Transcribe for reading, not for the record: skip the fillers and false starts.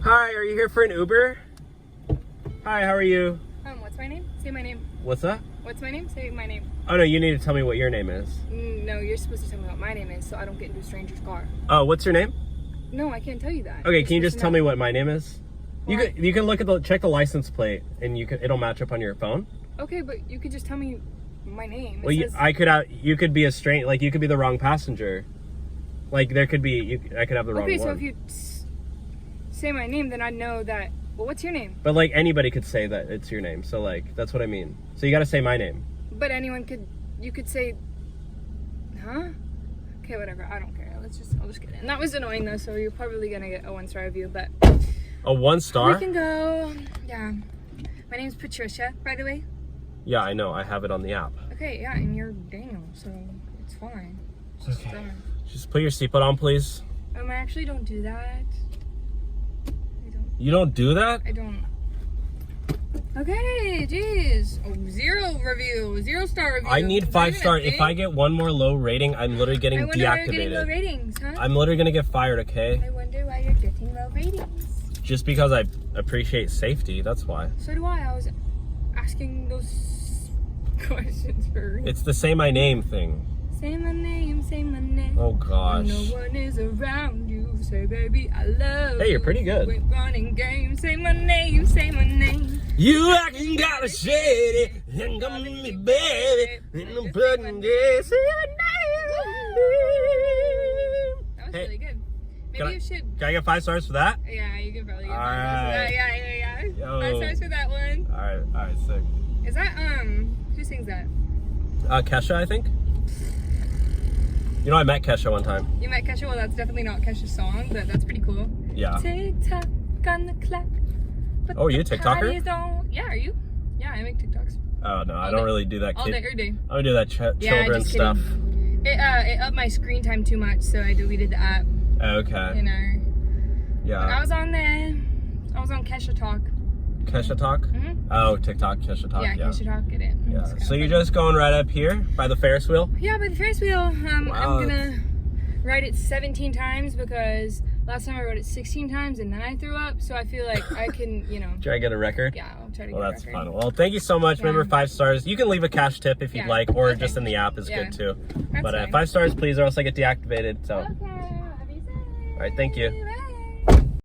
Hi, are you here for an Uber? Hi, how are you? What's my name? Say my name. What's that? What's my name? Say my name. Oh no, you need to tell me what your name is. No, you're supposed to tell me what my name is so I don't get into a stranger's car. Oh, what's your name? No, I can't tell you that. Okay, can you just tell me what my name is? Well, You can look at check the license plate and it'll match up on your phone. Okay, but you could just tell me my name. Well, you could be a strange, like you could be the wrong passenger. Like there could be, I could have the wrong one. Okay, so if you say my name, then I know that. Well, what's your name? But like anybody could say that it's your name, so like that's what I mean. So you got to say my name. But you could say, huh? Okay, whatever. I don't care. I'll just get in. That was annoying though, so you're probably gonna get a 1-star review, but. A 1-star? We can go. Yeah. My name's Patricia, by the way. Yeah, I know. I have it on the app. Okay, yeah, and you're Daniel, so it's fine. It's just, Just put your seatbelt on, please. I actually don't do that. You don't do that? I don't. Okay, jeez. Oh, 0-star review. I need 5-star. If I get one more low rating, I'm literally getting deactivated. Why you're getting low ratings, huh? I'm literally gonna get fired, okay? I wonder why you're getting low ratings. Just because I appreciate safety, that's why. So do I. I was asking those questions for. It's the say my name thing. Say my name, say my name. Oh gosh. No one is around you. Say, baby, I love you. Hey, you're pretty good. We're running games. Say my name, say my name. You acting got a shady and come to me, baby. In the pudding day, say my name. That was really good. Maybe you should. Can I get 5 stars for that? Yeah, you could probably get 5 Alright. stars for that. Yeah. Yo. 5 stars for that one. Alright, sick. Is that, who sings that? Kesha, I think. You know, I met Kesha one time. You met Kesha? Well, that's definitely not Kesha's song, but that's pretty cool. Yeah. Tick-tock on the clock. Oh, are you a TikToker? Yeah, are you? Yeah, I make TikToks. Oh, no, I don't really do that. All day, every day. I don't do that children stuff. It upped my screen time too much, so I deleted the app. Okay. You know. Yeah. But I was on there. I was on Kesha Talk. Kesha Talk? Mm-hmm. Oh, TikTok, Kesha Talk. Yeah, Kesha Talk, get it. Yeah. So you're just going right up here by the Ferris wheel? Yeah, by the Ferris wheel. Wow. I'm gonna ride it 17 times because last time I rode it 16 times and then I threw up. So I feel like I can, you know. Try to get a record? Yeah, I'll try to get a record. Well, that's fun. Well, thank you so much. Remember, 5 stars. You can leave a cash tip if you'd like, or just in the app is good too. That's but fine. 5 stars, please, or else I get deactivated. So. Okay, I'll be safe. All right, thank you. Bye.